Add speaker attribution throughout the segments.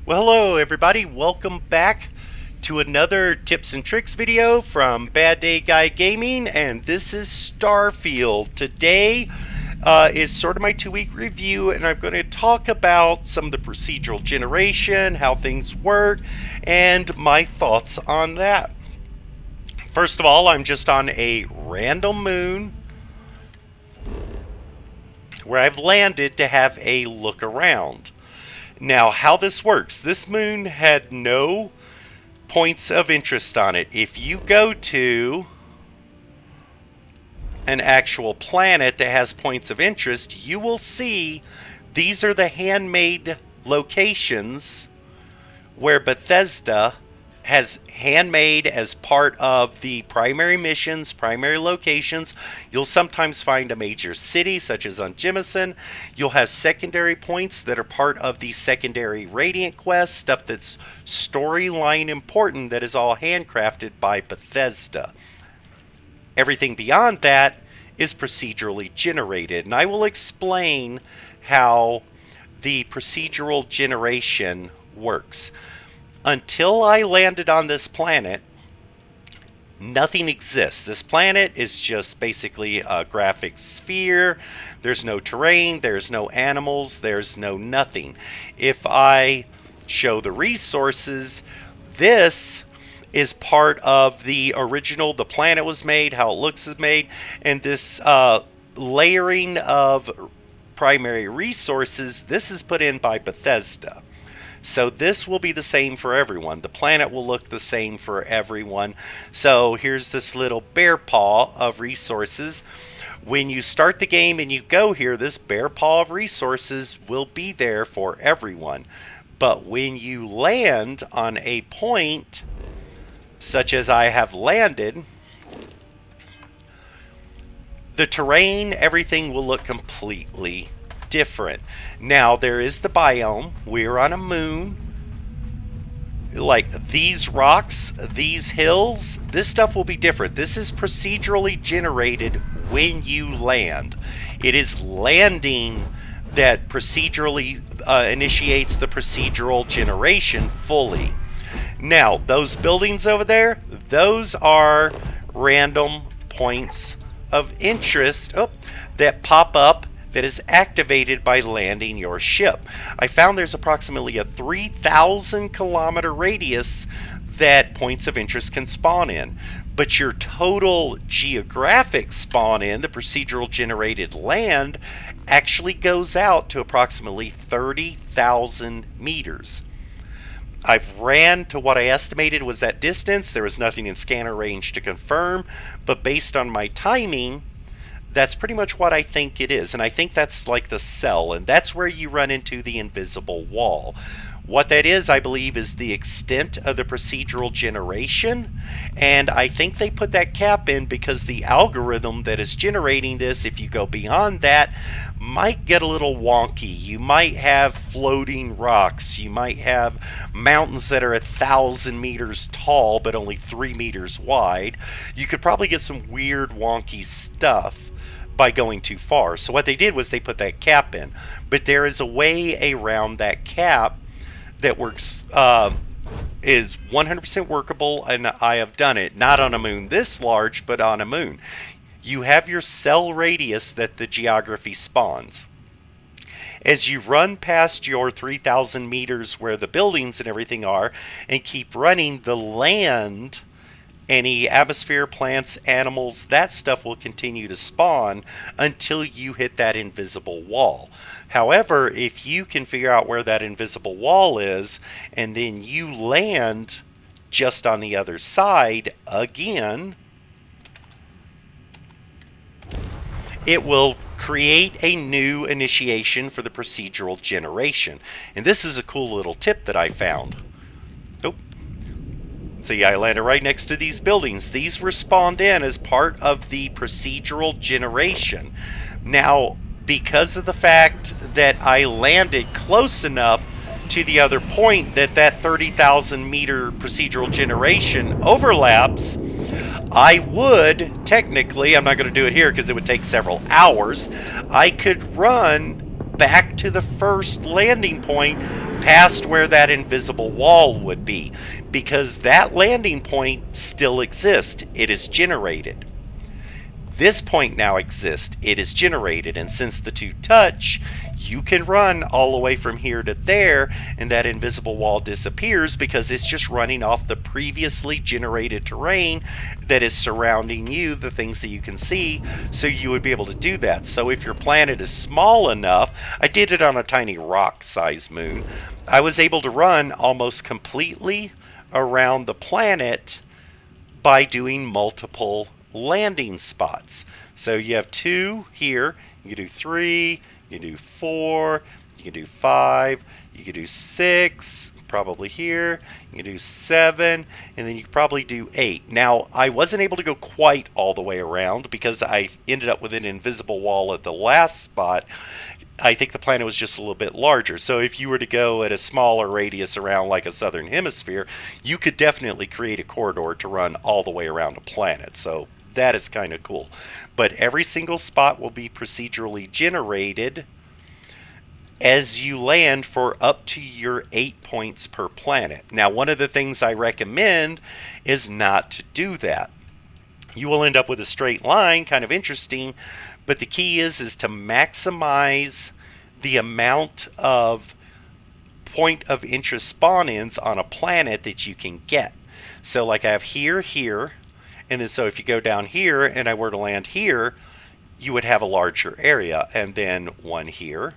Speaker 1: Well, hello everybody. Welcome back to another tips and tricks video from Bad Day Guy Gaming, and this is Starfield. Today is sort of my 2-week review, and I'm going to talk about some of the procedural generation, how things work, and my thoughts on that. First of all, I'm just on a random moon where I've landed to have a look around. Now, how this works, this moon had no points of interest on it. If you go to an actual planet that has points of interest, you will see these are the handmade locations where Bethesda has handmade as part of the primary missions, primary locations. You'll sometimes find a major city, such as on Jemison. You'll have secondary points that are part of the secondary Radiant quest, stuff that's storyline important that is all handcrafted by Bethesda. Everything beyond that is procedurally generated, and I will explain how the procedural generation works. Until I landed on this planet, nothing exists. This planet is just basically a graphic sphere. There's no terrain, there's no animals, there's no nothing. If I show the resources, this is part of the original, the planet was made, how it looks is made, and this layering of primary resources, this is put in by Bethesda. So this will be the same for everyone. The planet will look the same for everyone. So here's this little bear paw of resources. When you start the game and you go here, this bear paw of resources will be there for everyone. But when you land on a point, such as I have landed, the terrain, everything will look completely different. Now, there is the biome. We're on a moon. Like these rocks, these hills, this stuff will be different. This is procedurally generated when you land. It is landing that procedurally initiates the procedural generation fully. Now, those buildings over there, those are random points of interest that pop up that is activated by landing your ship. I found there's approximately a 3,000 kilometer radius that points of interest can spawn in. But your total geographic spawn in, the procedural generated land, actually goes out to approximately 30,000 meters. I've ran to what I estimated was that distance. There was nothing in scanner range to confirm, but based on my timing, that's pretty much what I think it is. And I think that's like the cell, and that's where you run into the invisible wall. What that is, I believe, is the extent of the procedural generation, and I think they put that cap in because the algorithm that is generating this, if you go beyond that, might get a little wonky. You might have floating rocks, you might have mountains that are 1,000 meters tall but only 3 meters wide. You could probably get some weird wonky stuff by going too far. So what they did was they put that cap in, but there is a way around that cap that works, is 100% workable, and I have done it. Not on a moon this large, but on a moon. You have your cell radius that the geography spawns. As you run past your 3,000 meters where the buildings and everything are, and keep running, the land, any atmosphere, plants, animals, that stuff will continue to spawn until you hit that invisible wall. However, if you can figure out where that invisible wall is, and then you land just on the other side again, it will create a new initiation for the procedural generation. And this is a cool little tip that I found. See, I landed right next to these buildings. These were spawned in as part of the procedural generation. Now, because of the fact that I landed close enough to the other point that 30,000 meter procedural generation overlaps, I would technically, I'm not going to do it here because it would take several hours, I could run back to the first landing point past where that invisible wall would be, because that landing point still exists. It is generated. This point now exists. It is generated, and since the two touch, you can run all the way from here to there, and that invisible wall disappears because it's just running off the previously generated terrain that is surrounding you, the things that you can see, so you would be able to do that. So if your planet is small enough, I did it on a tiny rock-sized moon, I was able to run almost completely around the planet by doing multiple landing spots. So you have 2 here, you can do 3, you can do 4, you can do 5, you can do 6, probably here, you can do 7, and then you can probably do 8. Now, I wasn't able to go quite all the way around because I ended up with an invisible wall at the last spot. I think the planet was just a little bit larger. So if you were to go at a smaller radius around like a southern hemisphere, you could definitely create a corridor to run all the way around a planet. So that is kind of cool. But every single spot will be procedurally generated as you land for up to your 8 points per planet. Now, one of the things I recommend is not to do that. You will end up with a straight line, kind of interesting, but the key is to maximize the amount of point of interest spawn-ins on a planet that you can get. So like I have here, and then so if you go down here and I were to land here, you would have a larger area, and then one here,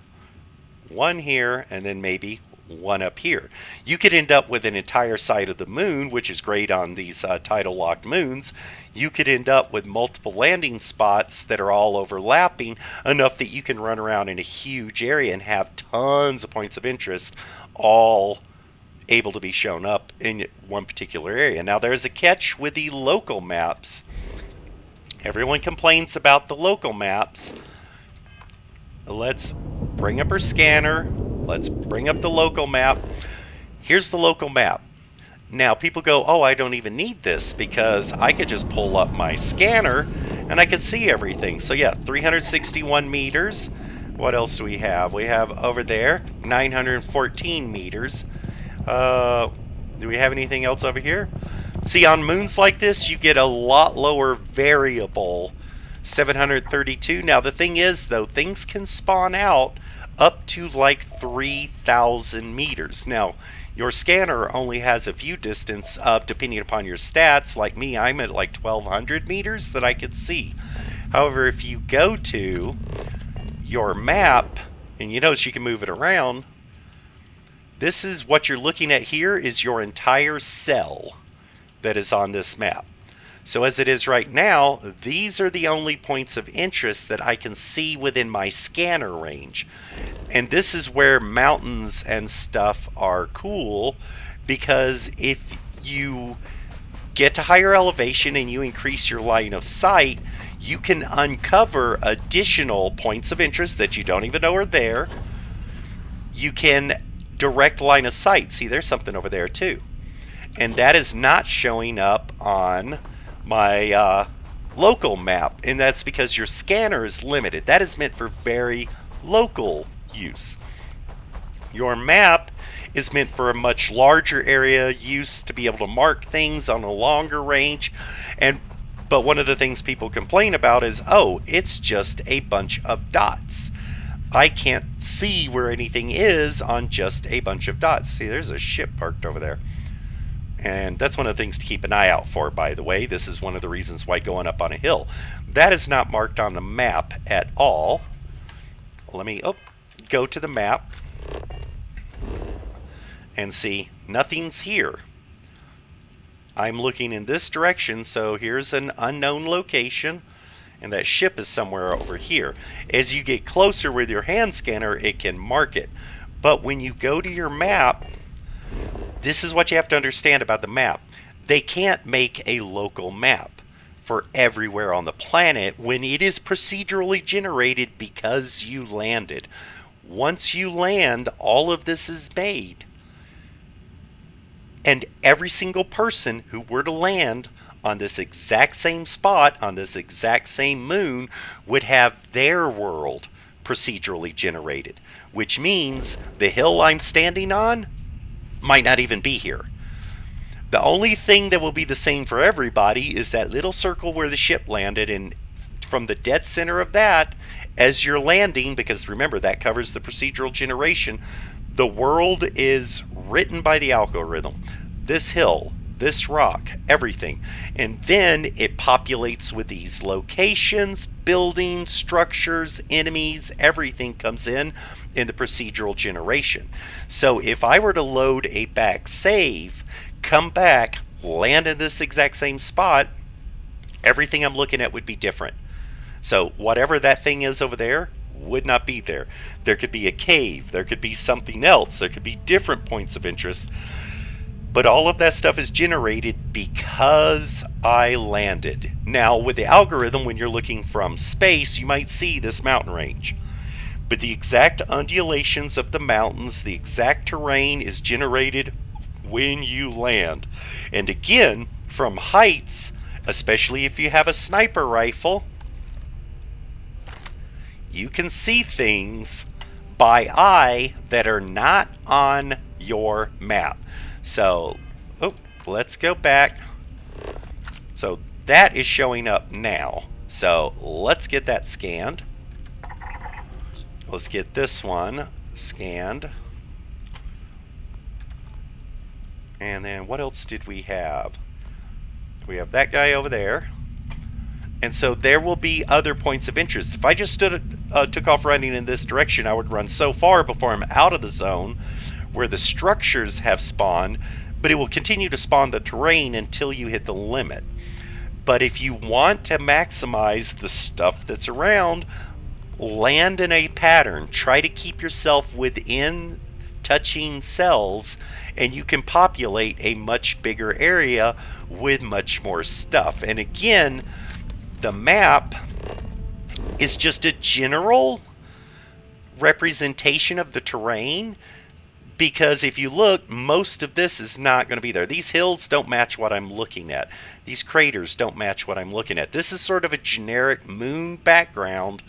Speaker 1: and then maybe one up here. You could end up with an entire side of the moon, which is great on these tidal locked moons. You could end up with multiple landing spots that are all overlapping enough that you can run around in a huge area and have tons of points of interest all able to be shown up in one particular area. Now, there's a catch with the local maps. Everyone complains about the local maps. Let's bring up our scanner. Let's bring up the local map. Here's the local map. Now, people go, oh, I don't even need this because I could just pull up my scanner and I could see everything. So yeah, 361 meters. What else do we have? We have over there 914 meters. Do we have anything else over here? See, on moons like this, you get a lot lower variable, 732. Now, the thing is, though, things can spawn out up to like 3,000 meters. Now, your scanner only has a view distance of, depending upon your stats, like me, I'm at like 1,200 meters that I could see. However, if you go to your map, and you notice you can move it around, this is what you're looking at here is your entire cell that is on this map. So as it is right now, these are the only points of interest that I can see within my scanner range. And this is where mountains and stuff are cool, because if you get to higher elevation and you increase your line of sight, you can uncover additional points of interest that you don't even know are there. You can direct line of sight. See, there's something over there too. And that is not showing up on my local map, and that's because your scanner is limited. That is meant for very local use. Your map is meant for a much larger area use, to be able to mark things on a longer range. But one of the things people complain about is, oh, it's just a bunch of dots. I can't see where anything is on just a bunch of dots. See, there's a ship parked over there. And that's one of the things to keep an eye out for, by the way. This is one of the reasons why going up on a hill. That is not marked on the map at all. Let me go to the map and see nothing's here. I'm looking in this direction, so here's an unknown location, and that ship is somewhere over here. As you get closer with your hand scanner, it can mark it. But when you go to your map, this is what you have to understand about the map. They can't make a local map for everywhere on the planet when it is procedurally generated because you landed. Once you land, all of this is made. And every single person who were to land on this exact same spot, on this exact same moon, would have their world procedurally generated, which means the hill I'm standing on might not even be here. The only thing that will be the same for everybody is that little circle where the ship landed, and from the dead center of that, as you're landing, because remember that covers the procedural generation, the world is written by the algorithm. This hill, this rock, everything. And then it populates with these locations, buildings, structures, enemies, everything comes in the procedural generation. So if I were to load a back save, come back, land in this exact same spot, everything I'm looking at would be different. So whatever that thing is over there would not be there. There could be a cave, there could be something else, there could be different points of interest. But all of that stuff is generated because I landed. Now, with the algorithm, when you're looking from space, you might see this mountain range. But the exact undulations of the mountains, the exact terrain is generated when you land. And again, from heights, especially if you have a sniper rifle, you can see things by eye that are not on your map. So, let's go back. So that is showing up now. So let's get that scanned. Let's get this one scanned. And then what else did we have? We have that guy over there. And so there will be other points of interest. If I just took off running in this direction, I would run so far before I'm out of the zone where the structures have spawned, but it will continue to spawn the terrain until you hit the limit. But if you want to maximize the stuff that's around, land in a pattern. Try to keep yourself within touching cells, and you can populate a much bigger area with much more stuff. And again, the map is just a general representation of the terrain, because if you look, most of this is not going to be there. These hills don't match what I'm looking at. These craters don't match what I'm looking at. This is sort of a generic moon background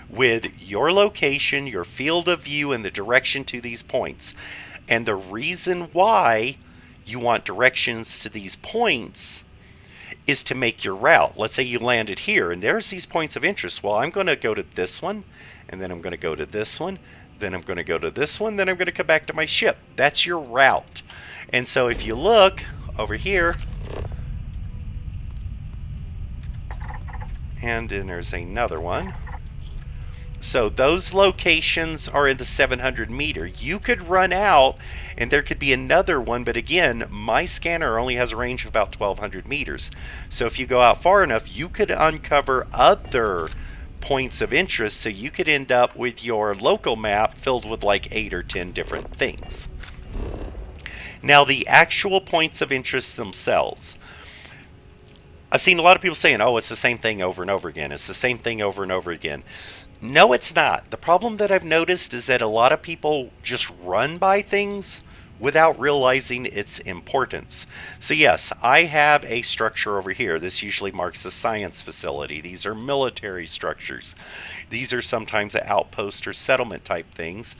Speaker 1: with your location, your field of view, and the direction to these points. And the reason why you want directions to these points is to make your route. Let's say you landed here, and there's these points of interest. Well, I'm going to go to this one, and then I'm going to go to this one, then I'm going to go to this one, then I'm going to come back to my ship. That's your route. And so if you look over here, and then there's another one. So those locations are in the 700 meter. You could run out and there could be another one, but again, my scanner only has a range of about 1200 meters. So if you go out far enough, you could uncover other points of interest, so you could end up with your local map filled with like 8 or 10 different things. Now, the actual points of interest themselves, I've seen a lot of people saying, oh, it's the same thing over and over again. It's the same thing over and over again. No, it's not. The problem that I've noticed is that a lot of people just run by things without realizing its importance. So yes, I have a structure over here. This usually marks a science facility. These are military structures. These are sometimes outpost or settlement type things.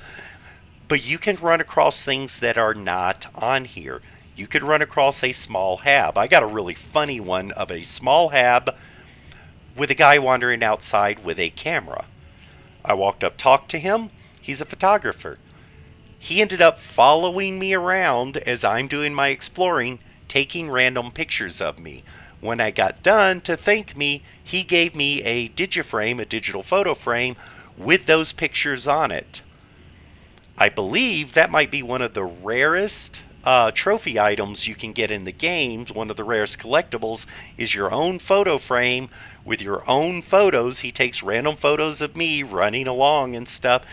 Speaker 1: But you can run across things that are not on here. You could run across a small hab. I got a really funny one of a small hab with a guy wandering outside with a camera. I walked up, talked to him. He's a photographer. He ended up following me around as I'm doing my exploring, taking random pictures of me. When I got done, to thank me, he gave me a digiframe, a digital photo frame, with those pictures on it. I believe that might be one of the rarest trophy items you can get in the game. One of the rarest collectibles is your own photo frame with your own photos. He takes random photos of me running along and stuff,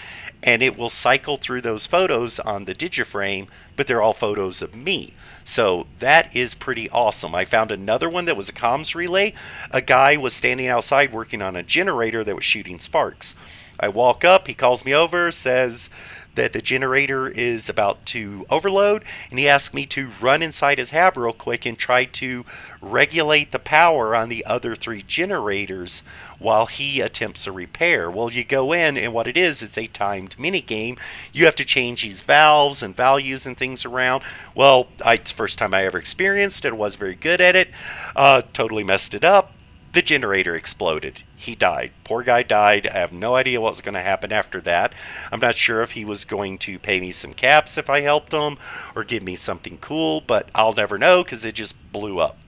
Speaker 1: and it will cycle through those photos on the digiframe, but they're all photos of me. So that is pretty awesome. I found another one that was a comms relay. A guy was standing outside working on a generator that was shooting sparks. I walk up, he calls me over, says, that the generator is about to overload, and he asked me to run inside his hab real quick and try to regulate the power on the other 3 generators while he attempts a repair. Well, you go in, and what it is, it's a timed mini game. You have to change these valves and values and things around. Well, it's the first time I ever experienced it. I was very good at it. Totally messed it up. The generator exploded. He died. Poor guy died. I have no idea what was going to happen after that. I'm not sure if he was going to pay me some caps if I helped him or give me something cool, but I'll never know because it just blew up.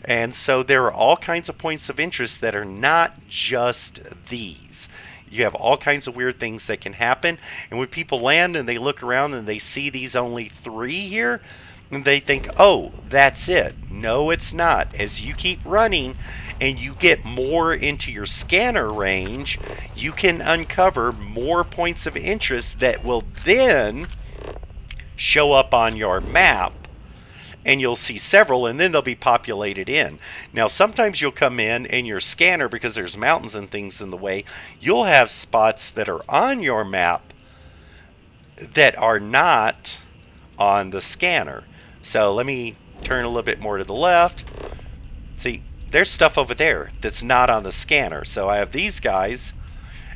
Speaker 1: And so there are all kinds of points of interest that are not just these. You have all kinds of weird things that can happen. And when people land and they look around and they see these only 3 here, and they think, oh, that's it. No, it's not. As you keep running and you get more into your scanner range, you can uncover more points of interest that will then show up on your map, and you'll see several, and then they'll be populated in. Now, sometimes you'll come in and your scanner, because there's mountains and things in the way, you'll have spots that are on your map that are not on the scanner. So let me turn a little bit more to the left. See, there's stuff over there that's not on the scanner. So I have these guys,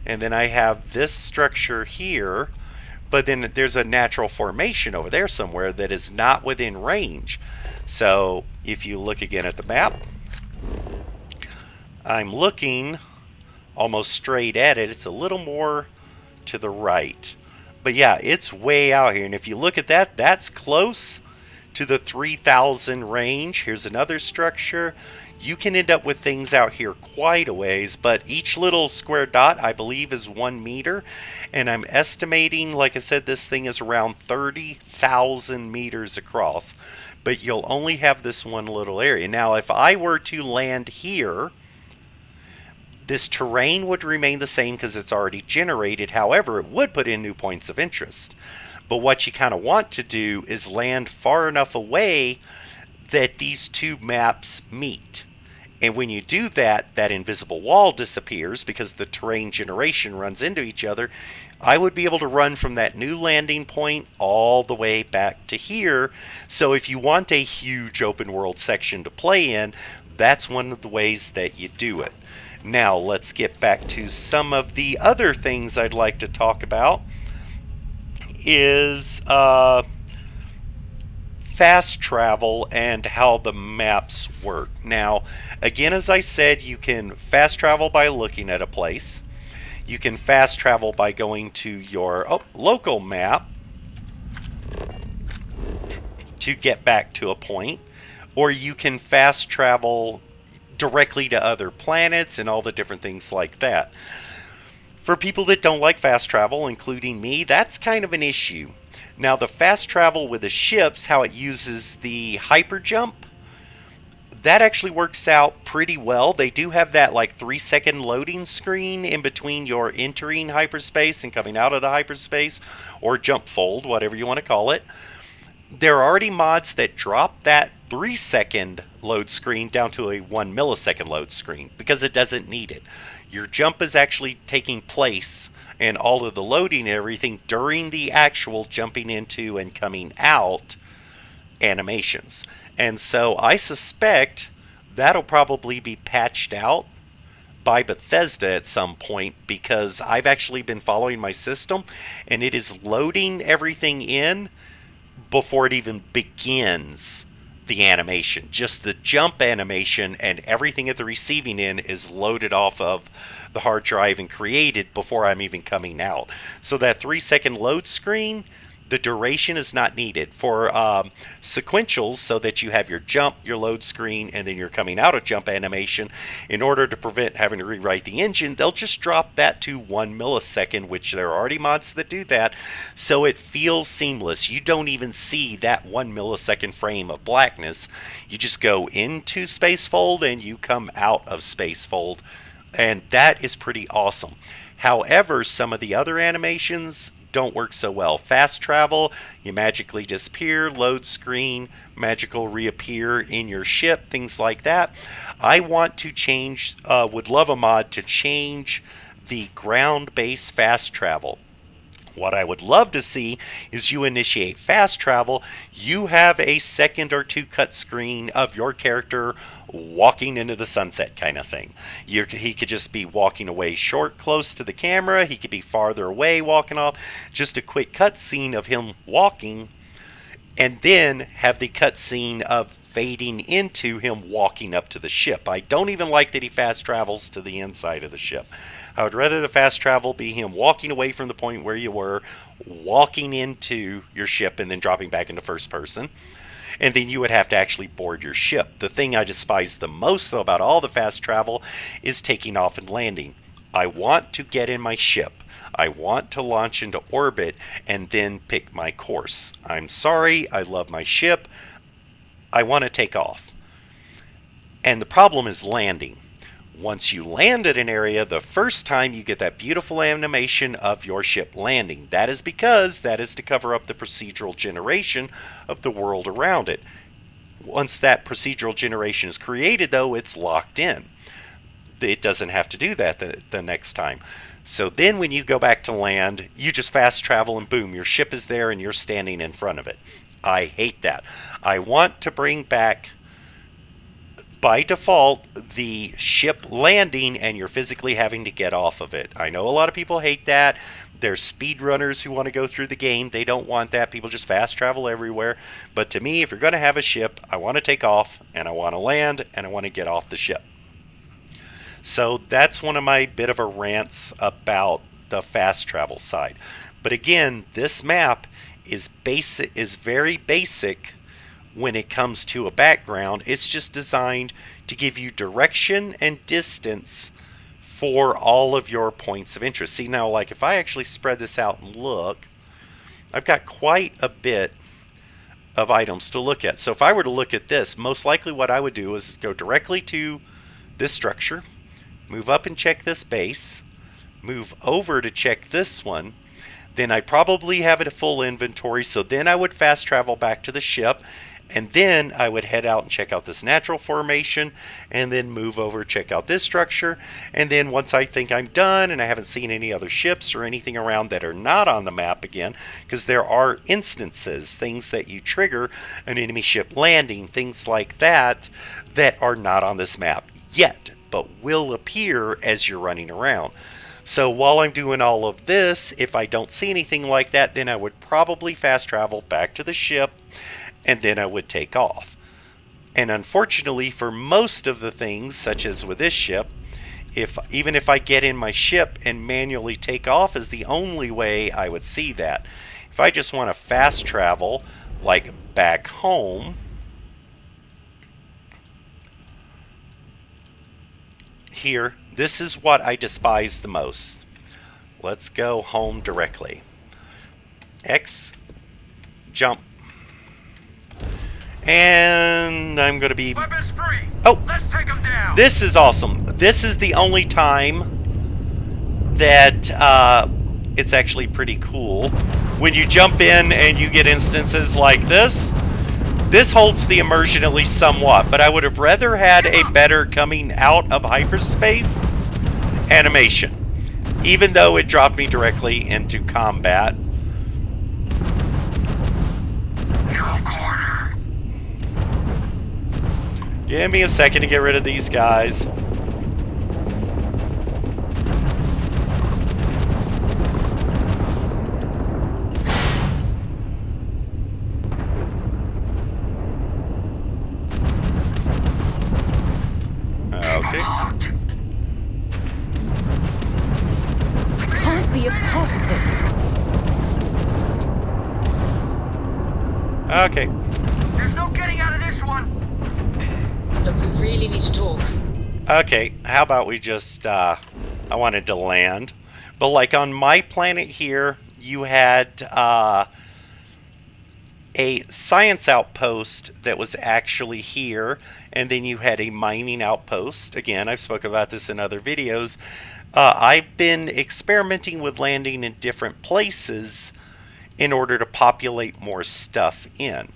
Speaker 1: and then I have this structure here, but then there's a natural formation over there somewhere that is not within range. So if you look again at the map, I'm looking almost straight at it. It's a little more to the right. But yeah, it's way out here. And if you look at that, that's close to the 3,000 range. Here's another structure. You can end up with things out here quite a ways, but each little square dot, I believe, is 1 meter. And I'm estimating, like I said, this thing is around 30,000 meters across. But you'll only have this one little area. Now, if I were to land here, this terrain would remain the same because it's already generated. However, it would put in new points of interest. But what you kind of want to do is land far enough away that these 2 maps meet. And when you do that, that invisible wall disappears because the terrain generation runs into each other. I would be able to run from that new landing point all the way back to here. So if you want a huge open world section to play in, that's one of the ways that you do it. Now let's get back to some of the other things I'd like to talk about. Is fast travel and how the maps work. Now, again, as I said, you can fast travel by looking at a place. You can fast travel by going to your local map to get back to a point, or you can fast travel directly to other planets and all the different things like that. For people that don't like fast travel, including me, that's kind of an issue. Now, the fast travel with the ships, how it uses the hyper jump, that actually works out pretty well. They do have that like 3-second loading screen in between your entering hyperspace and coming out of the hyperspace, or jump fold, whatever you want to call it. There are already mods that drop that 3-second load screen down to a 1 millisecond load screen because it doesn't need it. Your jump is actually taking place and all of the loading and everything during the actual jumping into and coming out animations. And so I suspect that'll probably be patched out by Bethesda at some point, because I've actually been following my system and it is loading everything in before it even begins the animation. Just the jump animation and everything at the receiving end is loaded off of the hard drive and created before I'm even coming out. So that 3-second load screen, the duration is not needed. For sequentials, so that you have your jump, your load screen, and then you're coming out of jump animation, in order to prevent having to rewrite the engine, they'll just drop that to 1 millisecond, which there are already mods that do that, so it feels seamless. You don't even see that 1 millisecond frame of blackness. You just go into spacefold and you come out of spacefold, and that is pretty awesome. However, some of the other animations don't work so well. Fast travel, you magically disappear. Load screen, magical reappear in your ship, things like that. I want to change, would love a mod to change the ground-based fast travel. What I would love to see is you initiate fast travel. You have a second or two cut screen of your character walking into the sunset, kind of thing. He could just be walking away short, close to the camera. He could be farther away, walking off. Just a quick cut scene of him walking, and then have the cutscene of fading into him walking up to the ship. I don't even like that he fast travels to the inside of the ship. I would rather the fast travel be him walking away from the point where you were, walking into your ship, and then dropping back into first person. And then you would have to actually board your ship. The thing I despise the most, though, about all the fast travel is taking off and landing. I want to get in my ship. I want to launch into orbit and then pick my course. I'm sorry, I love my ship. I want to take off. And the problem is landing. Once you land at an area, the first time you get that beautiful animation of your ship landing. That is because that is to cover up the procedural generation of the world around it. Once that procedural generation is created, though, it's locked in. It doesn't have to do that the next time. So then when you go back to land, you just fast travel and boom, your ship is there and you're standing in front of it. I hate that. I want to bring back, by default, the ship landing and you're physically having to get off of it. I know a lot of people hate that. There's speedrunners who want to go through the game. They don't want that. People just fast travel everywhere. But to me, if you're going to have a ship, I want to take off and I want to land and I want to get off the ship. So that's one of my bit of a rants about the fast travel side. But again, this map is very basic when it comes to a background. It's just designed to give you direction and distance for all of your points of interest. See, now, like if I actually spread this out and look, I've got quite a bit of items to look at. So if I were to look at this, most likely what I would do is go directly to this structure, move up and check this base, move over to check this one, then I probably have it a full inventory, so then I would fast travel back to the ship, and then I would head out and check out this natural formation, and then move over, check out this structure, and then once I think I'm done and I haven't seen any other ships or anything around that are not on the map again, because there are instances, things that you trigger an enemy ship landing, things like that, that are not on this map yet, but will appear as you're running around. So while I'm doing all of this, if I don't see anything like that, then I would probably fast travel back to the ship, and then I would take off. And unfortunately, for most of the things, such as with this ship, even if I get in my ship and manually take off is the only way I would see that. If I just want to fast travel, like back home, here, this is what I despise the most. Let's go home directly. X, jump. And I'm going to be... Oh, let's take him down. This is awesome. This is the only time that it's actually pretty cool. When you jump in and you get instances like this, this holds the immersion at least somewhat, but I would have rather had a better coming out of hyperspace animation, even though it dropped me directly into combat. Give me a second to get rid of these guys. Okay.
Speaker 2: I can't be a part of this.
Speaker 1: Okay.
Speaker 3: There's no getting out of this one.
Speaker 2: Look, we really need to talk.
Speaker 1: Okay, how about we just, I wanted to land. But like on my planet here, you had a science outpost that was actually here, and then you had a mining outpost. Again, I've spoken about this in other videos. I've been experimenting with landing in different places in order to populate more stuff in.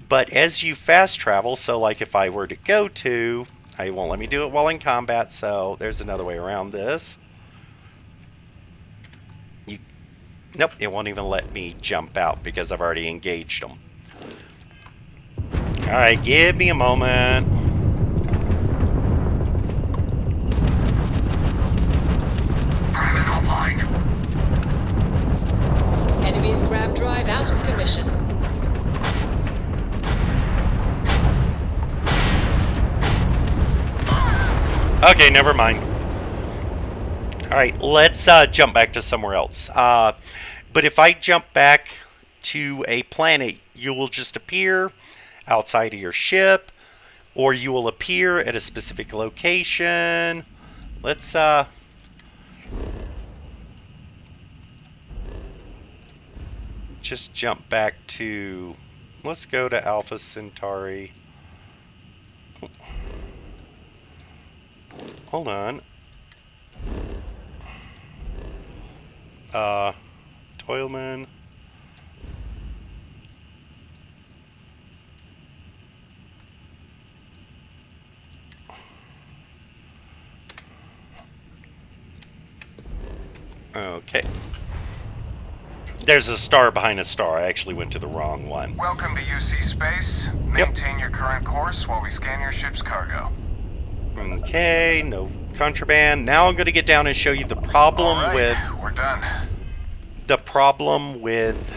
Speaker 1: But as you fast travel, so like if I were to go to, I won't let me do it while in combat, so there's another way around this. Nope, it won't even let me jump out because I've already engaged them. Alright, give me a moment.
Speaker 4: Enemy's grab drive out of commission.
Speaker 1: Okay, never mind. Alright, let's jump back to somewhere else. But if I jump back to a planet, you will just appear outside of your ship, or you will appear at a specific location. Let's just jump back to, let's go to Alpha Centauri. Hold on. Toilman. Okay. There's a star behind a star. I actually went to the wrong one.
Speaker 3: Welcome to UC Space. Maintain your current course while we scan your ship's cargo.
Speaker 1: Okay, no contraband. Now I'm going to get down and show you the problem
Speaker 3: All right,
Speaker 1: with
Speaker 3: we're done.
Speaker 1: the problem with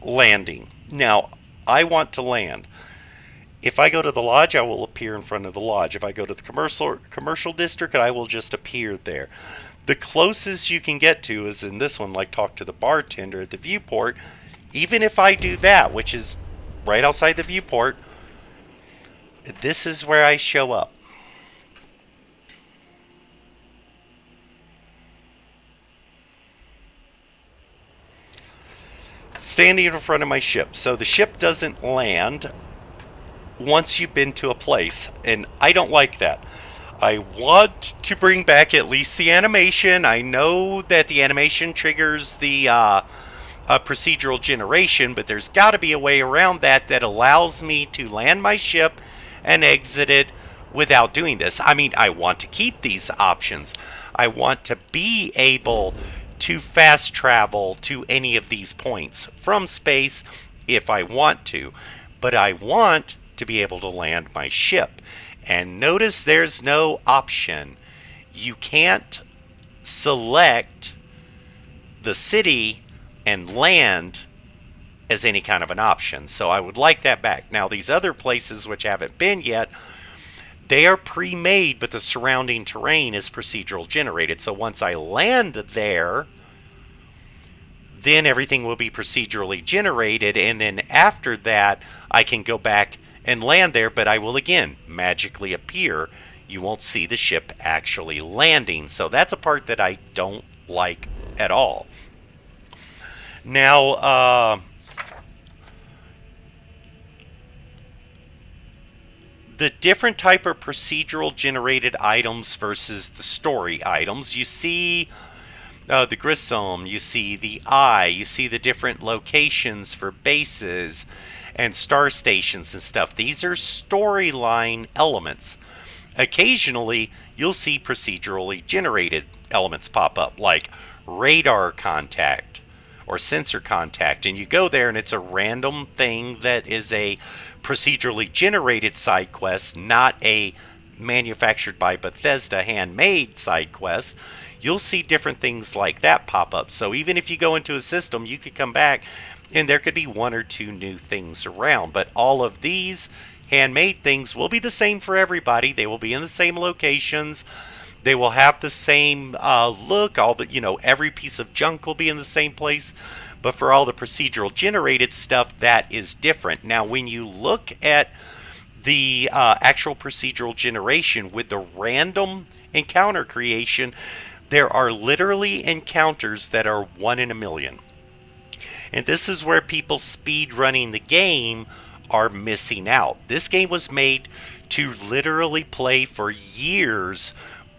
Speaker 1: landing. Now, I want to land. If I go to the lodge, I will appear in front of the lodge. If I go to the commercial district, I will just appear there. The closest you can get to is in this one, like talk to the bartender at the viewport. Even if I do that, which is right outside the viewport, this is where I show up. Standing in front of my ship. So the ship doesn't land once you've been to a place, and I don't like that. I want to bring back at least the animation. I know that the animation triggers the procedural generation, but there's got to be a way around that that allows me to land my ship and exit it without doing this. I mean, I want to keep these options. I want to be able to fast travel to any of these points from space if I want to, but I want to be able to land my ship. And notice there's no option. You can't select the city and land as any kind of an option. So I would like that back. Now these other places which haven't been yet, they are pre-made, but the surrounding terrain is procedural generated. So once I land there, then everything will be procedurally generated, and then after that I can go back and land there, but I will again magically appear. You won't see the ship actually landing. So that's a part that I don't like at all. Now, the different type of procedural generated items versus the story items. You see the Grissom, you see the Eye, you see the different locations for bases and star stations and stuff. These are storyline elements. Occasionally, you'll see procedurally generated elements pop up, like radar contact or sensor contact, and you go there and it's a random thing that is a procedurally generated side quest, not a manufactured by Bethesda handmade side quest. You'll see different things like that pop up. So even if you go into a system, you could come back and there could be one or two new things around. But all of these handmade things will be the same for everybody. They will be in the same locations. They will have the same look. All the, every piece of junk will be in the same place. But for all the procedural generated stuff, that is different. Now, when you look at the actual procedural generation with the random encounter creation, there are literally encounters that are 1 in a million. And this is where people speed running the game are missing out. This game was made to literally play for years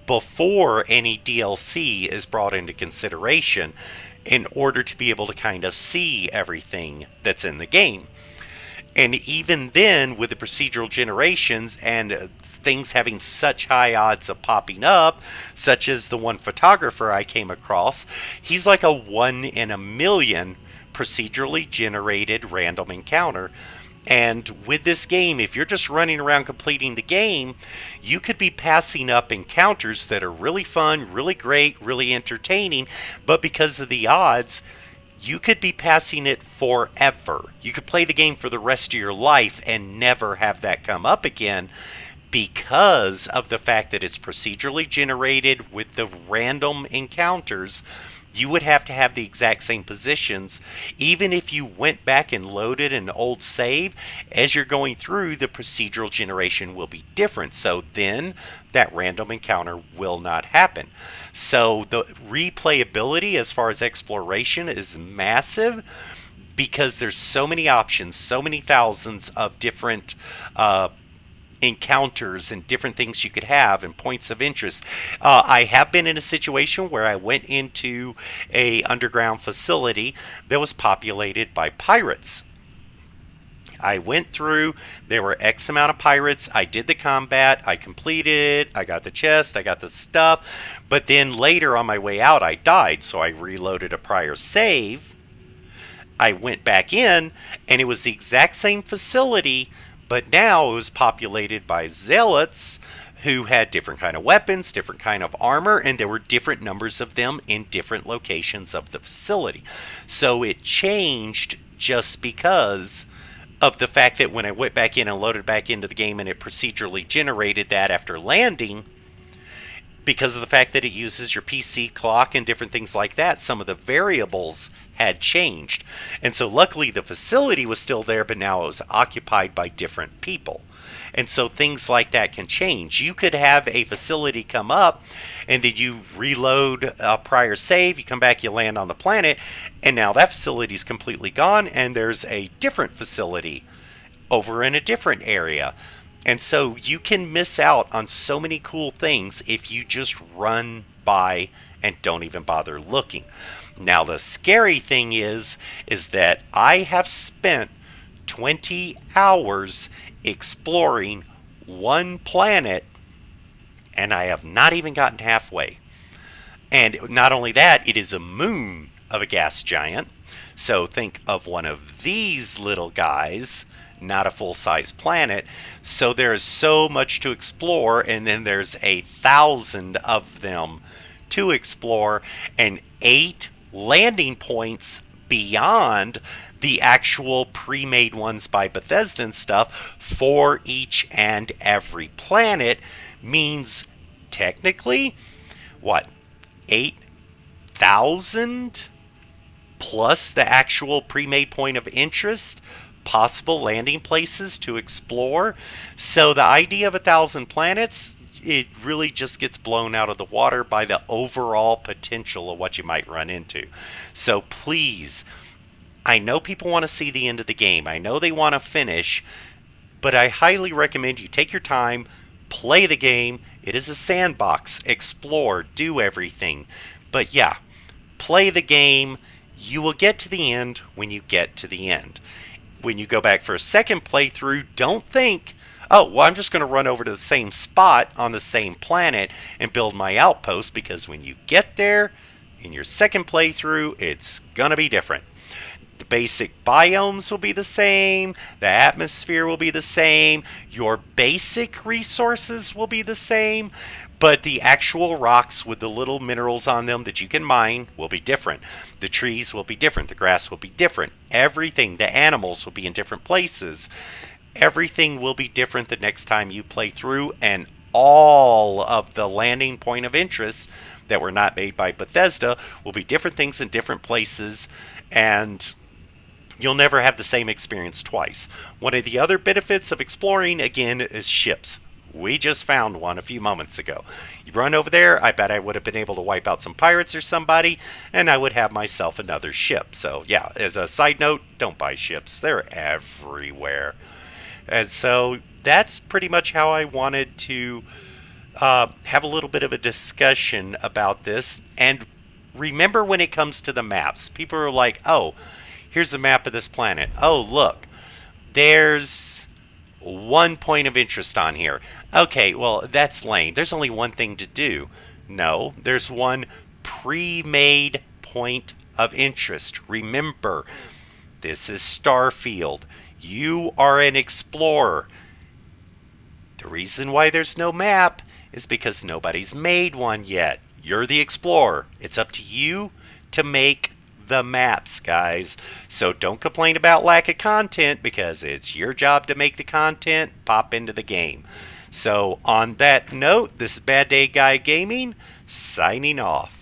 Speaker 1: before any DLC is brought into consideration in order to be able to kind of see everything that's in the game. And even then, with the procedural generations and things having such high odds of popping up, such as the one photographer I came across, he's like a 1 in a million procedurally generated random encounter. And with this game, if you're just running around completing the game, you could be passing up encounters that are really fun, really great, really entertaining, but because of the odds, you could be passing it forever. You could play the game for the rest of your life and never have that come up again because of the fact that it's procedurally generated with the random encounters. You would have to have the exact same positions. Even if you went back and loaded an old save, as you're going through, the procedural generation will be different. So then that random encounter will not happen. So the replayability as far as exploration is massive because there's so many options, so many thousands of different encounters and different things you could have and points of interest. I have been in a situation where I went into a underground facility that was populated by pirates. I went through, there were X amount of pirates, I did the combat, I completed it, I got the chest, I got the stuff, but then later on my way out I died, so I reloaded a prior save. I went back in, and it was the exact same facility, but now it was populated by zealots who had different kind of weapons, different kind of armor, and there were different numbers of them in different locations of the facility. So it changed just because of the fact that when I went back in and loaded back into the game and it procedurally generated that after landing, because of the fact that it uses your PC clock and different things like that, some of the variables had changed. And so luckily the facility was still there, but now it was occupied by different people. And so things like that can change. You could have a facility come up and then you reload a prior save, you come back, you land on the planet, and now that facility is completely gone and there's a different facility over in a different area. And so you can miss out on so many cool things if you just run by and don't even bother looking. Now the scary thing is that I have spent 20 hours exploring one planet and I have not even gotten halfway. And not only that, it is a moon of a gas giant. So think of one of these little guys, not a full-size planet. So there's so much to explore, and then there's 1,000 of them to explore, and 8 landing points beyond the actual pre-made ones by Bethesda and stuff for each and every planet. Means technically, what, 8,000 plus the actual pre-made point of interest, possible landing places to explore. So the idea of 1,000 planets, it really just gets blown out of the water by the overall potential of what you might run into. So please, I know people want to see the end of the game. I know they want to finish, but I highly recommend you take your time, play the game. It is a sandbox. Explore, do everything. But yeah, play the game. You will get to the end when you get to the end. When you go back for a second playthrough, don't think, oh, well, I'm just going to run over to the same spot on the same planet and build my outpost, because when you get there in your second playthrough, it's going to be different. The basic biomes will be the same, the atmosphere will be the same, your basic resources will be the same, but the actual rocks with the little minerals on them that you can mine will be different. The trees will be different, the grass will be different, everything, the animals will be in different places. Everything will be different the next time you play through, and all of the landing point of interest that were not made by Bethesda will be different things in different places, and you'll never have the same experience twice. One of the other benefits of exploring, again, is ships. We just found one a few moments ago. You run over there, I bet I would have been able to wipe out some pirates or somebody, and I would have myself another ship. So yeah, as a side note, don't buy ships. They're everywhere. And so that's pretty much how I wanted to have a little bit of a discussion about this. And remember, when it comes to the maps, people are like, oh, here's the map of this planet. Oh, look, There's one point of interest on here. Okay, well, that's lame. There's only one thing to do. No, there's one pre-made point of interest. Remember, this is Starfield. You are an explorer. The reason why there's no map is because nobody's made one yet. You're the explorer. It's up to you to make the maps, guys. So don't complain about lack of content because it's your job to make the content pop into the game. So on that note, this is Bad Day Guy Gaming signing off.